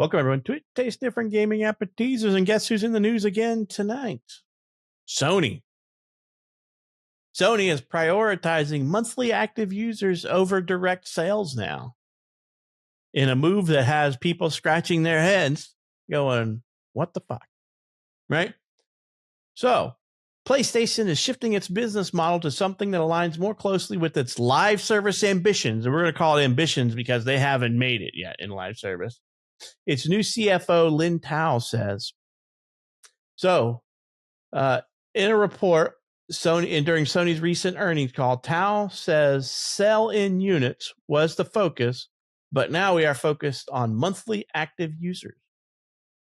Welcome, everyone, to Taste Different Gaming Appetizers. And guess who's in the news again tonight? Sony. Sony is prioritizing monthly active users over direct sales now, in a move that has people scratching their heads going, what the fuck? Right? So, PlayStation is shifting its business model to something that aligns more closely with its live service ambitions. And we're going to call it ambitions because they haven't made it yet in live service. Its new CFO, Lin Tao, says. So, in a report, during Sony's recent earnings call, Tao says sell-in units was the focus, but now we are focused on monthly active users.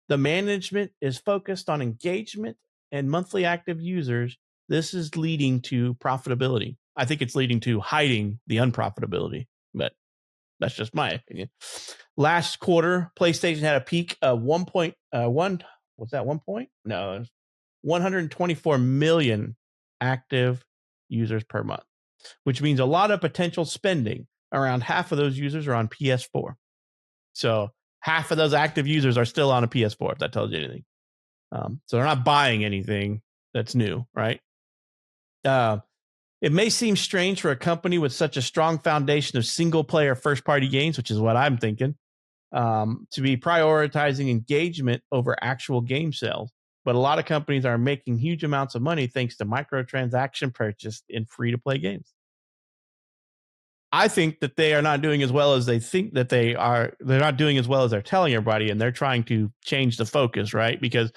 The management is focused on engagement and monthly active users. This is leading to profitability. I think it's leading to hiding the unprofitability, but that's just my opinion. Last quarter, PlayStation had a peak of 124 million active users per month, which means a lot of potential spending. Around half of those users are on PS4. So half of those active users are still on a PS4, if that tells you anything. So they're not buying anything that's new, right? It may seem strange for a company with such a strong foundation of single-player first-party games, which is what I'm thinking, to be prioritizing engagement over actual game sales. But a lot of companies are making huge amounts of money thanks to microtransaction purchased in free-to-play games. I think that they are not doing as well as they think that they are. They're not doing as well as they're telling everybody, and they're trying to change the focus, right? Because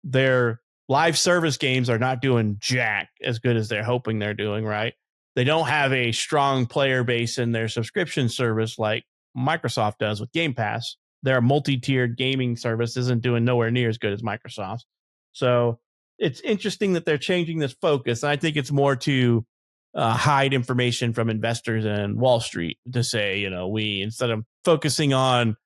their live service games are not doing jack as good as they're hoping they're doing, right? They don't have a strong player base in their subscription service like Microsoft does with Game Pass. Their multi-tiered gaming service isn't doing nowhere near as good as Microsoft's. So it's interesting that they're changing this focus. And I think it's more to hide information from investors and Wall Street to say, we, instead of focusing on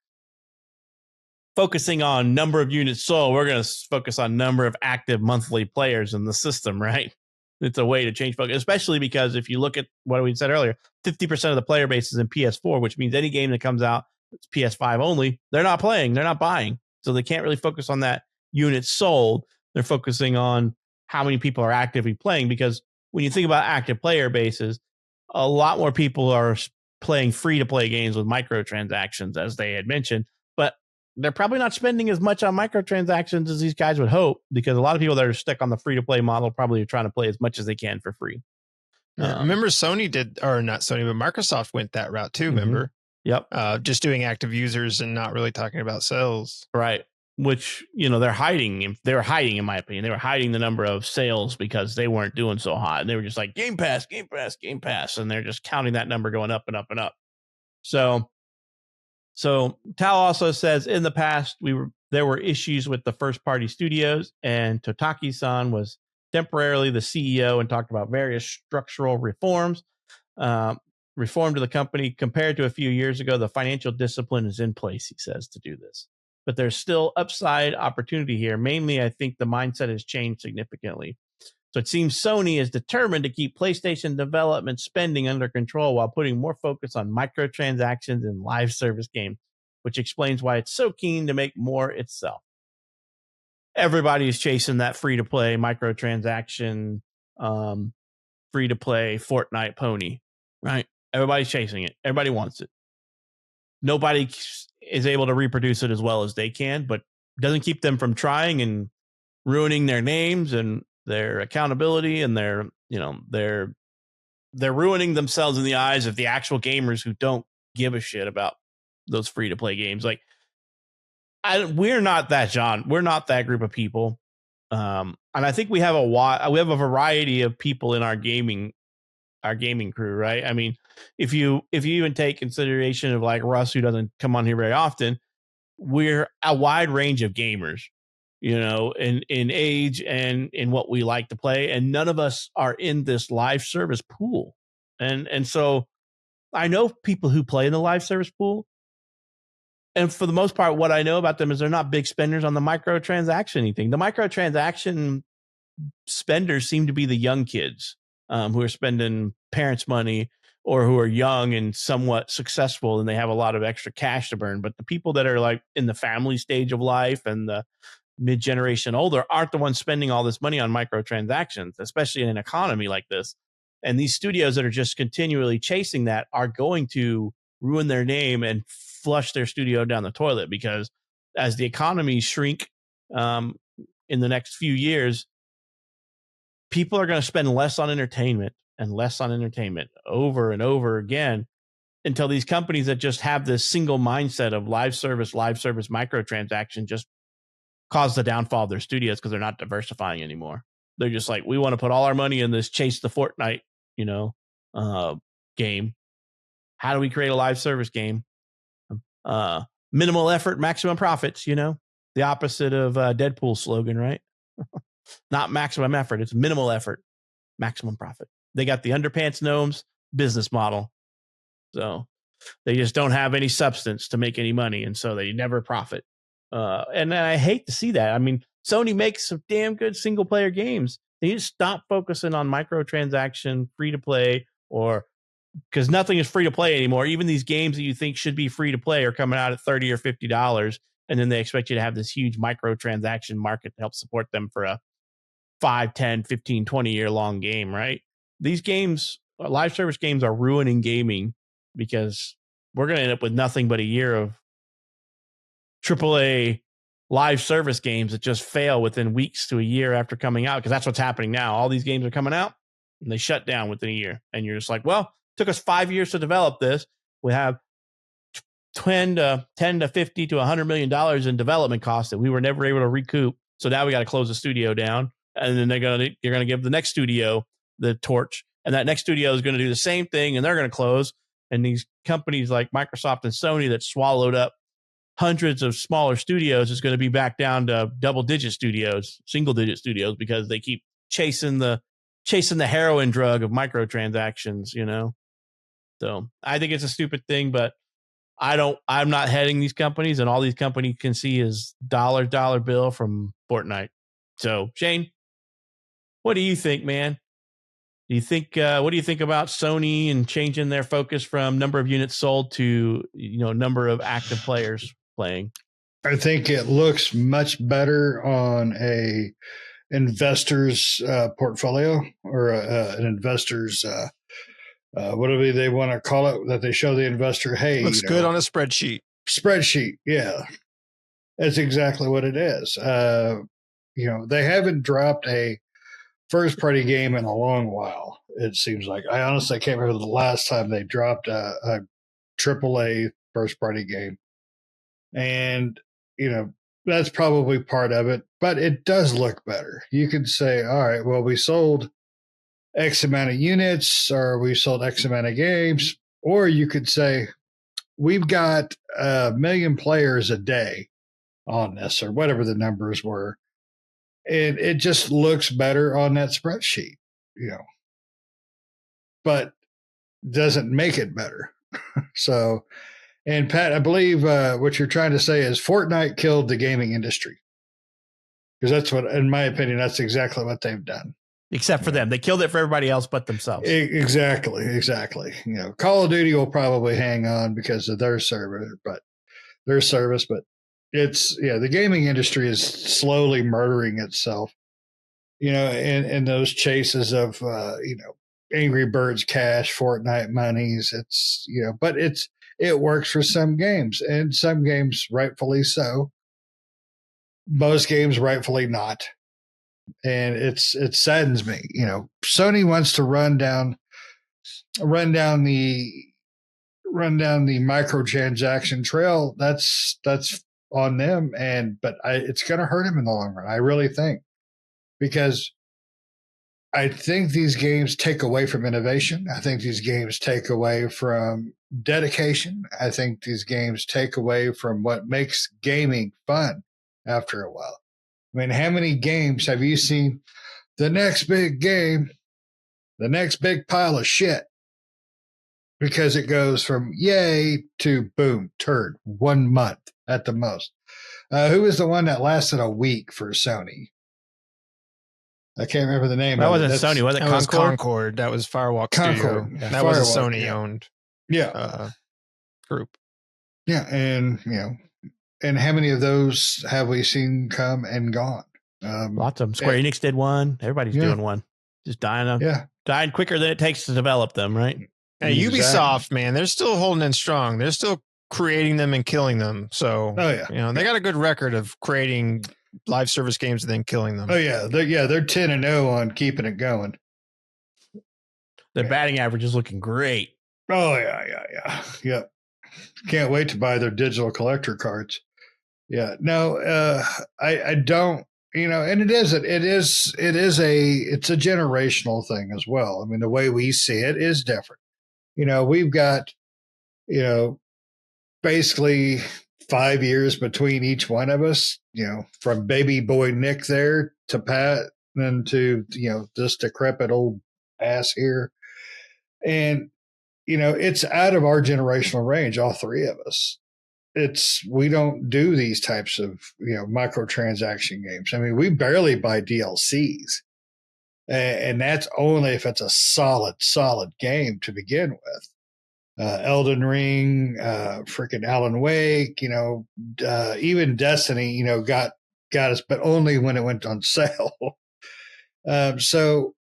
number of units sold, we're going to focus on number of active monthly players in the system, right? It's a way to change focus, especially because if you look at what we said earlier, 50% of the player base is in PS4, which means any game that comes out that's PS5 only, they're not playing, they're not buying. So they can't really focus on that units sold. They're focusing on how many people are actively playing, because when you think about active player bases, a lot more people are playing free-to-play games with microtransactions, as they had mentioned, but they're probably not spending as much on microtransactions as these guys would hope, because a lot of people that are stuck on the free-to-play model probably are trying to play as much as they can for free. Remember Sony did, or not Sony, but Microsoft went that route too, remember? Yep. Just doing active users and not really talking about sales. Right. Which, they're hiding. They were hiding, in my opinion. They were hiding the number of sales because they weren't doing so hot. And they were just like, Game Pass, Game Pass, Game Pass. And they're just counting that number going up and up and up. So Tao also says in the past, there were issues with the first party studios, and Totaki-san was temporarily the CEO and talked about various structural reform to the company. Compared to a few years ago, the financial discipline is in place, he says, to do this. But there's still upside opportunity here. Mainly, I think the mindset has changed significantly. So it seems Sony is determined to keep PlayStation development spending under control while putting more focus on microtransactions and live service games, which explains why it's so keen to make more itself. Everybody is chasing that free-to-play microtransaction, free-to-play Fortnite pony, right? Everybody's chasing it. Everybody wants it. Nobody is able to reproduce it as well as they can, but doesn't keep them from trying and ruining their names and their accountability, and they're ruining themselves in the eyes of the actual gamers who don't give a shit about those free to play games. Like, we're not that, John. We're not that group of people, and I think we have a variety of people in our gaming crew, right? I mean, if you even take consideration of like Russ, who doesn't come on here very often, we're a wide range of gamers, in age and in what we like to play, and none of us are in this live service pool. And so I know people who play in the live service pool, and for the most part, what I know about them is they're not big spenders on the microtransaction anything. The microtransaction spenders seem to be the young kids who are spending parents' money or who are young and somewhat successful and they have a lot of extra cash to burn. But the people that are like in the family stage of life and the mid-generation older aren't the ones spending all this money on microtransactions, especially in an economy like this. And these studios that are just continually chasing that are going to ruin their name and flush their studio down the toilet, because as the economy shrink in the next few years, people are going to spend less on entertainment and less on entertainment over and over again, until these companies that just have this single mindset of live service microtransaction just cause the downfall of their studios, because they're not diversifying anymore. They're just like, we want to put all our money in this chase the Fortnite, game. How do we create a live service game? Minimal effort, maximum profits, the opposite of Deadpool's slogan, right? Not maximum effort. It's minimal effort, maximum profit. They got the underpants gnomes business model. So they just don't have any substance to make any money. And so they never profit. And I hate to see that. I mean, Sony makes some damn good single player games. They need to stop focusing on microtransaction, free to play, or because nothing is free to play anymore. Even these games that you think should be free to play are coming out at $30 or $50. And then they expect you to have this huge microtransaction market to help support them for a 5, 10, 15, 20-year long game, right? These games, live service games, are ruining gaming, because we're going to end up with nothing but a year of AAA live service games that just fail within weeks to a year after coming out, because that's what's happening now. All these games are coming out and they shut down within a year. And you're just like, well, it took us 5 years to develop this. We have 10 to 50 to $100 million in development costs that we were never able to recoup. So now we got to close the studio down. And then you're going to give the next studio the torch. And that next studio is going to do the same thing, and they're going to close. And these companies like Microsoft and Sony that swallowed up hundreds of smaller studios is going to be back down to double-digit studios, single-digit studios, because they keep chasing the heroin drug of microtransactions, So I think it's a stupid thing, but I'm not heading these companies, and all these companies can see is dollar bill from Fortnite. So Shane, what do you think, man? Do you think what do you think about Sony and changing their focus from number of units sold to number of active players playing? I think it looks much better on a investor's portfolio, or an investor's whatever they want to call it, that they show the investor, hey, looks good on a spreadsheet. Yeah, that's exactly what it is. They haven't dropped a first party game in a long while, it seems like. I honestly can't remember the last time they dropped a AAA first party game. And, that's probably part of it, but it does look better. You could say, all right, well, we sold X amount of units, or we sold X amount of games, or you could say, we've got 1 million players a day on this, or whatever the numbers were. And it just looks better on that spreadsheet, but doesn't make it better. So, and Pat, I believe what you're trying to say is Fortnite killed the gaming industry, because that's what, in my opinion, that's exactly what they've done. Except for them. They killed it for everybody else but themselves. Exactly. Call of Duty will probably hang on because of their service, but it's, the gaming industry is slowly murdering itself, in those chases of, Angry Birds cash, Fortnite monies. It's, but it works for some games, and some games rightfully so. Most games rightfully not. And it saddens me. Sony wants to run down the microtransaction trail. That's on them, but it's going to hurt them in the long run. I really think, because I think these games take away from innovation. I think these games take away from dedication. I think these games take away from what makes gaming fun after a while. I mean, how many games have you seen? The next big game, the next big pile of shit, because it goes from yay to boom, turd, 1 month at the most. Who was the one that lasted a week for Sony? I can't remember the name That of it. wasn't Sony, was it? That was Concord? Concord. That was Firewalk Concord. Studio. Yeah. That was a Firewalk, Sony yeah. owned group. Yeah, and and how many of those have we seen come and gone? Lots of them. Square Enix did one. Everybody's doing one. Just dying quicker than it takes to develop them, right? And Ubisoft, man, they're still holding in strong. They're still creating them and killing them. So, they got a good record of creating live service games and then killing them. Oh yeah, they're 10-0 on keeping it going. The batting average is looking great. Oh yeah. Yep. Can't wait to buy their digital collector cards. Yeah. No, I don't. And it's a generational thing as well. I mean, the way we see it is different. We've got, basically 5 years between each one of us, from baby boy Nick there to Pat, then to, this decrepit old ass here. And, it's out of our generational range, all three of us. We don't do these types of, microtransaction games. I mean, we barely buy DLCs. And that's only if it's a solid game to begin with. Elden Ring, freaking Alan Wake, even Destiny, got us, but only when it went on sale. So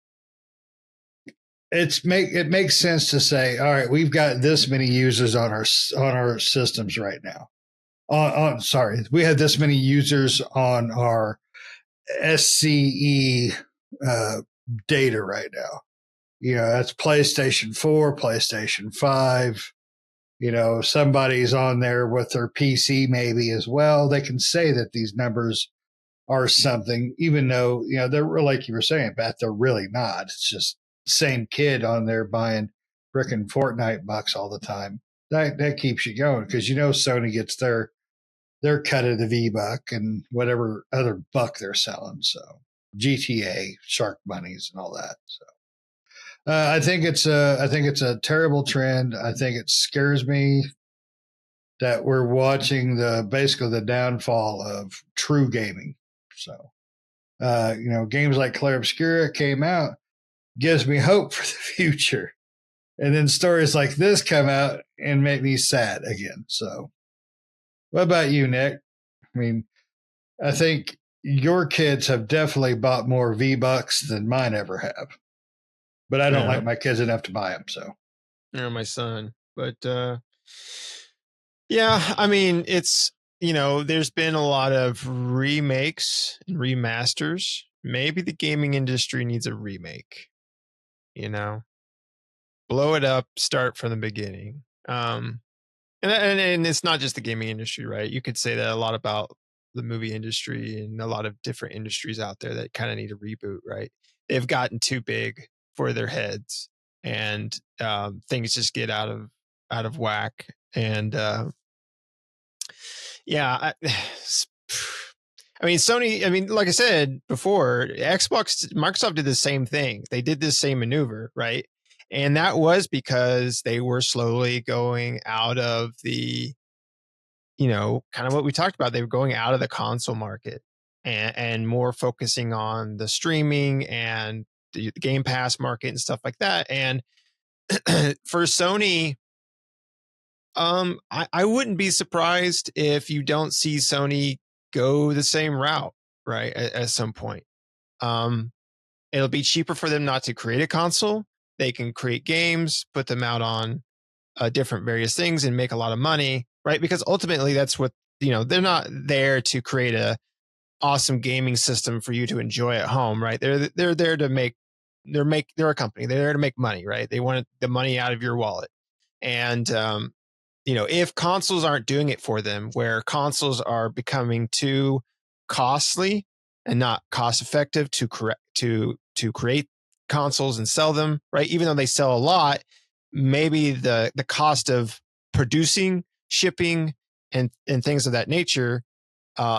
it makes sense to say, all right, we've got this many users on our systems right now. We have this many users on our SCE data right now. That's PlayStation 4, PlayStation 5. Somebody's on there with their PC maybe as well. They can say that these numbers are something, even though, they're, like you were saying, Beth, they're really not. It's just same kid on there buying frickin' Fortnite bucks all the time. That keeps you going because, Sony gets their cut of the V-Buck and whatever other buck they're selling. So GTA, Shark Bunnies and all that. So. I think it's a terrible trend. I think it scares me that we're watching basically the downfall of true gaming. So, games like Clair Obscura came out, gives me hope for the future. And then stories like this come out and make me sad again. So, what about you, Nick? I mean, I think your kids have definitely bought more V-Bucks than mine ever have. But I don't like my kids enough to buy them. So, my son. But I mean, it's there's been a lot of remakes and remasters. Maybe the gaming industry needs a remake. Blow it up, start from the beginning. And it's not just the gaming industry, right? You could say that a lot about the movie industry and a lot of different industries out there that kind of need a reboot, right? They've gotten too big for their heads, and things just get out of whack. And I mean, Sony. I mean, like I said before, Microsoft did the same thing. They did this same maneuver, right? And that was because they were slowly going out of the, kind of what we talked about. They were going out of the console market and more focusing on the streaming and the Game Pass market and stuff like that. And for Sony, I wouldn't be surprised if you don't see Sony go the same route, right? At some point, it'll be cheaper for them not to create a console. They can create games, put them out on different various things and make a lot of money, right? Because ultimately that's what, they're not there to create a awesome gaming system for you to enjoy at home, right? They're there to they're a company. They're there to make money, right? They want the money out of your wallet. And, if consoles aren't doing it for them, where consoles are becoming too costly and not cost effective to create consoles and sell them, right? Even though they sell a lot, maybe the cost of producing, shipping, and things of that nature,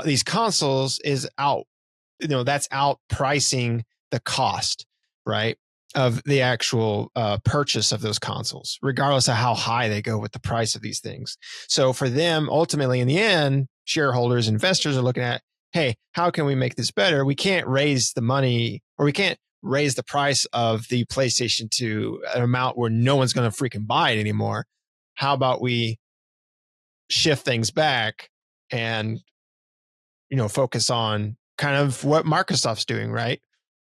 these consoles is out. That's outpricing the cost, right, of the actual purchase of those consoles, regardless of how high they go with the price of these things. So for them, ultimately, in the end, shareholders, investors are looking at, hey, how can we make this better? We can't raise the money or we can't raise the price of the PlayStation to an amount where no one's going to freaking buy it anymore. How about we shift things back and, focus on kind of what Microsoft's doing, right?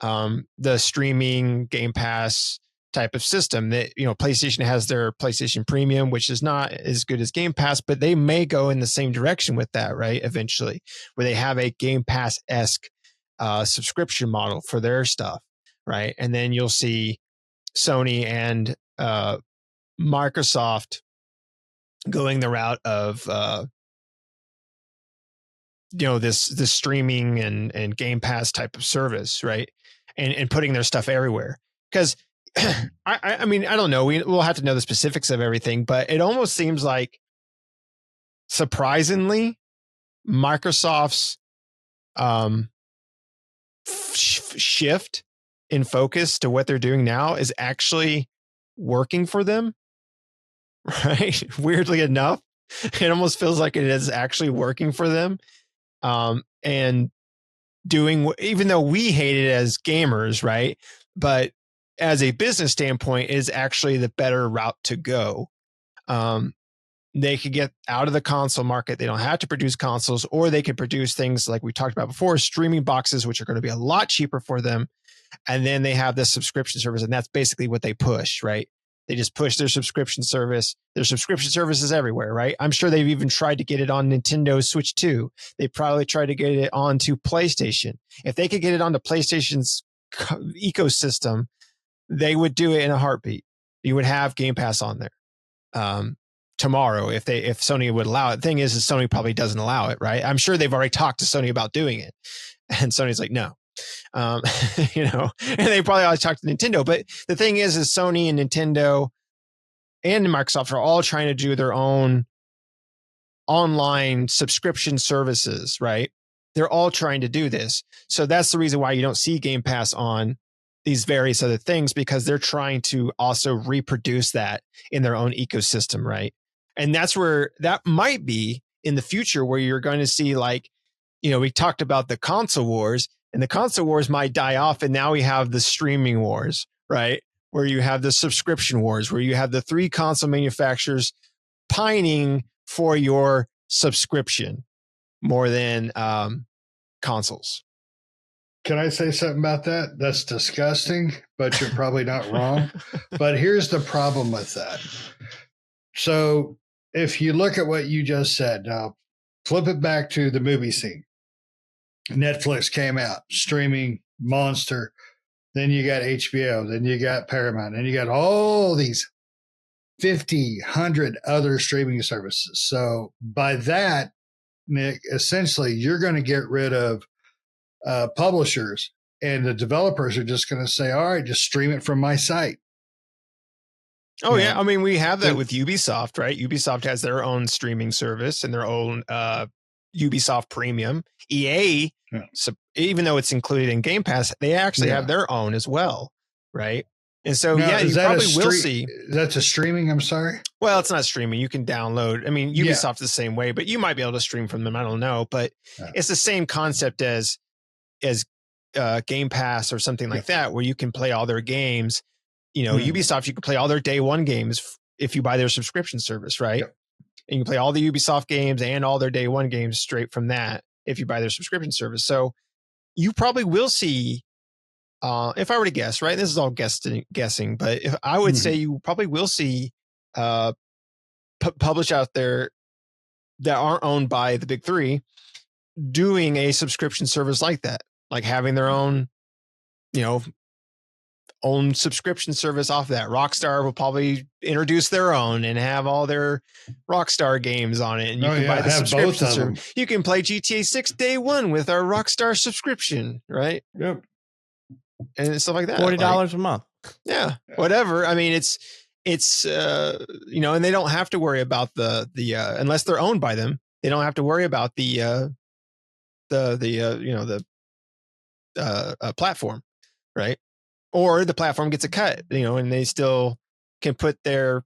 The streaming Game Pass type of system that, PlayStation has their PlayStation Premium, which is not as good as Game Pass, but they may go in the same direction with that, right? Eventually, where they have a Game Pass-esque subscription model for their stuff, right? And then you'll see Sony and Microsoft going the route of this streaming and Game Pass type of service, right? And putting their stuff everywhere. Because I mean, I don't know. We'll have to know the specifics of everything, but it almost seems like, surprisingly, Microsoft's shift in focus to what they're doing now is actually working for them, right? Weirdly enough, it almost feels like it is actually working for them. And doing, even though we hate it as gamers, right? But as a business standpoint, is actually the better route to go. They could get out of the console market. They don't have to produce consoles, or they could produce things like we talked about before, streaming boxes, which are going to be a lot cheaper for them. And then they have this subscription service, and that's basically what they push, right? They just push their subscription service. Their subscription service is everywhere, right? I'm sure they've even tried to get it on Nintendo Switch 2. They probably tried to get it onto PlayStation. If they could get it onto PlayStation's ecosystem, they would do it in a heartbeat. You would have Game Pass on there tomorrow if Sony would allow it. The thing is Sony probably doesn't allow it, right? I'm sure they've already talked to Sony about doing it, and Sony's like, no. And they probably always talk to Nintendo. But the thing is Sony and Nintendo and Microsoft are all trying to do their own online subscription services, right? They're all trying to do this. So that's the reason why you don't see Game Pass on these various other things, because they're trying to also reproduce that in their own ecosystem, right? And that's where that might be in the future, where you're going to see, like, we talked about the console wars, and the console wars might die off, and now we have the streaming wars, right? Where you have the subscription wars, where you have the 3 console manufacturers pining for your subscription more than consoles. Can I say something about that? That's disgusting, but you're probably not wrong. But here's the problem with that. So if you look at what you just said, now flip it back to the movie scene. Netflix came out, streaming monster. Then you got HBO. Then you got Paramount. And you got all these 50, 100 other streaming services. So by that, Nick, essentially you're going to get rid of publishers, and the developers are just going to say, all right, just stream it from my site. Oh, yeah. I mean, we have that with Ubisoft, right? Ubisoft has their own streaming service and their own Ubisoft Premium. EA, so even though it's included in Game Pass, they actually have their own as well, right? And so, now, you probably will see. That's a streaming, I'm sorry? Well, it's not streaming. You can download. I mean, Ubisoft's the same way, but you might be able to stream from them. I don't know. But it's the same concept as Game Pass or something like that, where you can play all their games. Ubisoft, you can play all their day one games if you buy their subscription service, right? Yep. And you can play all the Ubisoft games and all their day one games straight from that if you buy their subscription service. So you probably will see, if I were to guess, right? This is all guessing, but if I would say you probably will see publish out there that aren't owned by the big 3 doing a subscription service like that, like having their own, own subscription service off that. Rockstar will probably introduce their own and have all their Rockstar games on it. And you can buy the subscription service. You can play GTA 6 day one with our Rockstar subscription, right? Yep. And stuff like that. $40 a month. Yeah, whatever. I mean, it's and they don't have to worry about the unless they're owned by them, they don't have to worry about the platform, right? Or the platform gets a cut, and they still can put their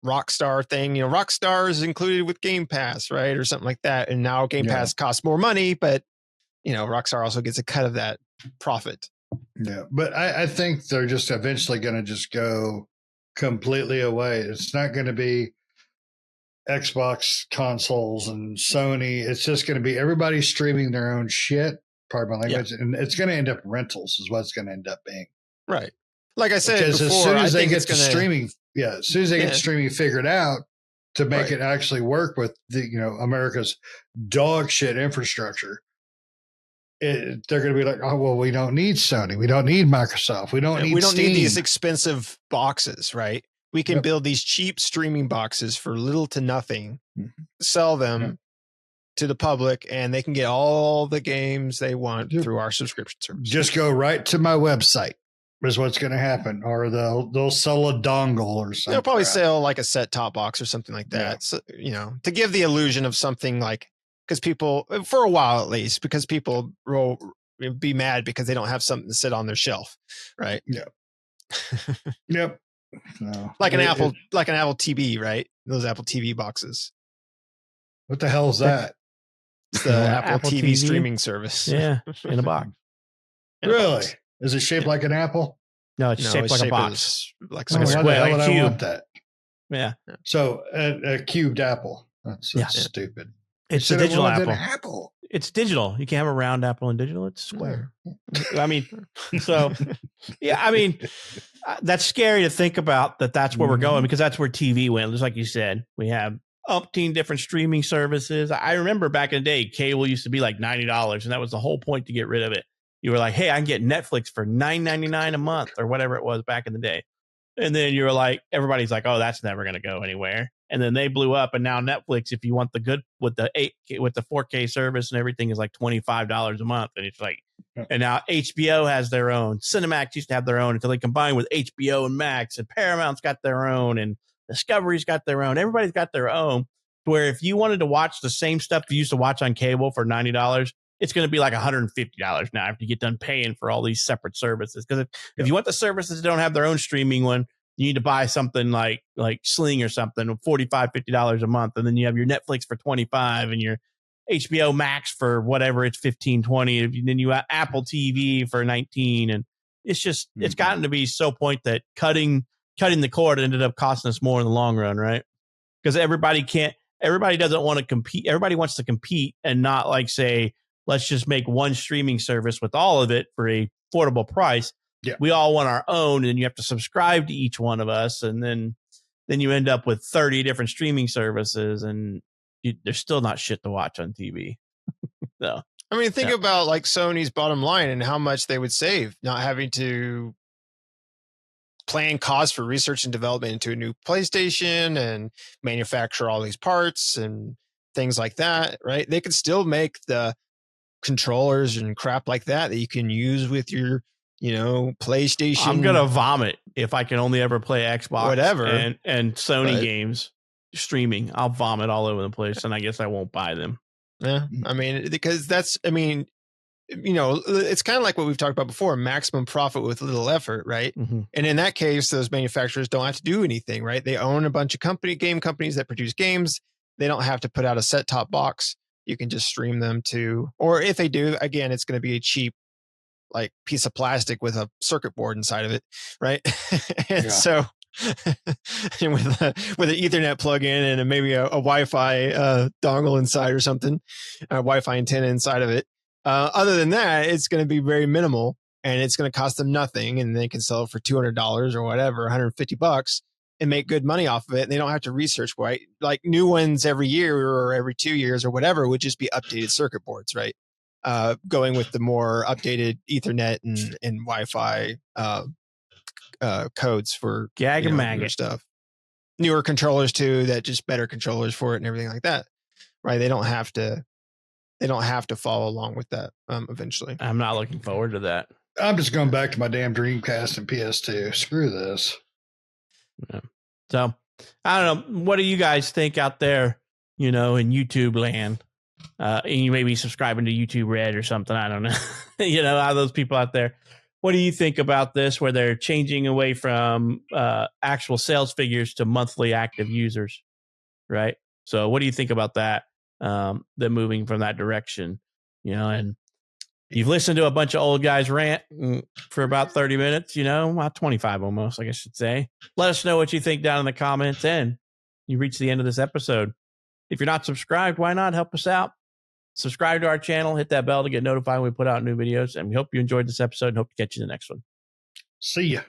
Rockstar thing, Rockstar is included with Game Pass, right? Or something like that. And now Game Pass costs more money, but, Rockstar also gets a cut of that profit. Yeah, but I think they're just eventually going to just go completely away. It's not going to be Xbox consoles and Sony. It's just going to be everybody streaming their own shit. Pardon my language, and it's going to end up rentals. Is what it's going to end up being. Right. Like I said because before, as soon as I they think get it's the gonna, streaming, as soon as they get streaming figured out to make Right. it actually work with the America's dog shit infrastructure, they're going to be like, oh well, we don't need Sony, we don't need Microsoft, we don't need Steam. need these expensive boxes, right? We can build these cheap streaming boxes for little to nothing, sell them to the public, and they can get all the games they want through our subscription service. Just go right to my website is what's going to happen, or they'll sell a dongle or something. They'll probably sell like a set-top box or something like that. So, to give the illusion of something, like, because people, for a while at least, because people will be mad because they don't have something to sit on their shelf, right? Yep. No. Like an Apple TV, right? Those Apple TV boxes. What the hell is that? It's the Apple TV streaming service. Yeah, in a box. Really? Is it shaped like an apple? No, it's shaped like a box. Like a square. Why would I want that? Yeah. So a cubed apple. That's stupid. It's a digital apple. It's digital. You can't have a round apple in digital. It's square. I mean, so that's scary to think about that's where we're going, because that's where TV went. Just like you said, we have umpteen different streaming services. I remember back in the day, cable used to be like $90, and that was the whole point to get rid of it. You were like, hey, I can get Netflix for $9.99 a month or whatever it was back in the day. And then you were like, everybody's like, oh, that's never going to go anywhere. And then they blew up. And now Netflix, if you want the good with the 8K, with the 4K service and everything, is like $25 a month. And it's like, and now HBO has their own. Cinemax used to have their own until they combined with HBO and Max, and Paramount's got their own, and Discovery's got their own. Everybody's got their own. Where if you wanted to watch the same stuff you used to watch on cable for $90, it's going to be like $150 now after you get done paying for all these separate services. Because if you want the services that don't have their own streaming one, you need to buy something like Sling or something, $45, $50 a month. And then you have your Netflix for $25 and your HBO Max for whatever, it's $15, $20. Then you have Apple TV for $19. And it's just, it's gotten to be so point that cutting the cord ended up costing us more in the long run, right? Because everybody doesn't want to compete. Everybody wants to compete and not like say, let's just make one streaming service with all of it for a affordable price. Yeah. We all want our own, and you have to subscribe to each one of us. And then you end up with 30 different streaming services, and there's still not shit to watch on TV. So, I mean, think about like Sony's bottom line and how much they would save not having to plan costs for research and development into a new PlayStation and manufacture all these parts and things like that, right? They could still make the controllers and crap like that you can use with your PlayStation. I'm gonna vomit if I can only ever play Xbox, whatever, and Sony games streaming. I'll vomit all over the place, and I guess I won't buy them. Yeah, I mean, because it's kind of like what we've talked about before: maximum profit with little effort, right? Mm-hmm. And in that case, those manufacturers don't have to do anything, right? They own a bunch of game companies that produce games. They don't have to put out a set-top box. You can just stream them to, or if they do, again, it's going to be a cheap, like, piece of plastic with a circuit board inside of it, right? And so, and with an Ethernet plug-in and maybe a Wi-Fi dongle inside or something, a Wi-Fi antenna inside of it. Other than that, it's going to be very minimal, and it's going to cost them nothing, and they can sell it for $200 or whatever, $150. And make good money off of it. And they don't have to research, right? Like new ones every year or every 2 years or whatever would just be updated circuit boards, right? Going with the more updated Ethernet and Wi-Fi codes for maggot stuff. Newer controllers too, that just better controllers for it and everything like that, right? They don't have to follow along with that eventually. I'm not looking forward to that. I'm just going back to my damn Dreamcast and PS2. Screw this. Yeah. So I don't know. What do you guys think out there, in YouTube land? And you may be subscribing to YouTube Red or something. I don't know. All those people out there. What do you think about this, where they're changing away from actual sales figures to monthly active users? Right. So what do you think about that? Them moving from that direction, and You've listened to a bunch of old guys rant for about 30 minutes, about 25 almost, I guess I should say. Let us know what you think down in the comments, and you reach the end of this episode. If you're not subscribed, why not help us out? Subscribe to our channel, hit that bell to get notified when we put out new videos, and we hope you enjoyed this episode and hope to catch you in the next one. See ya.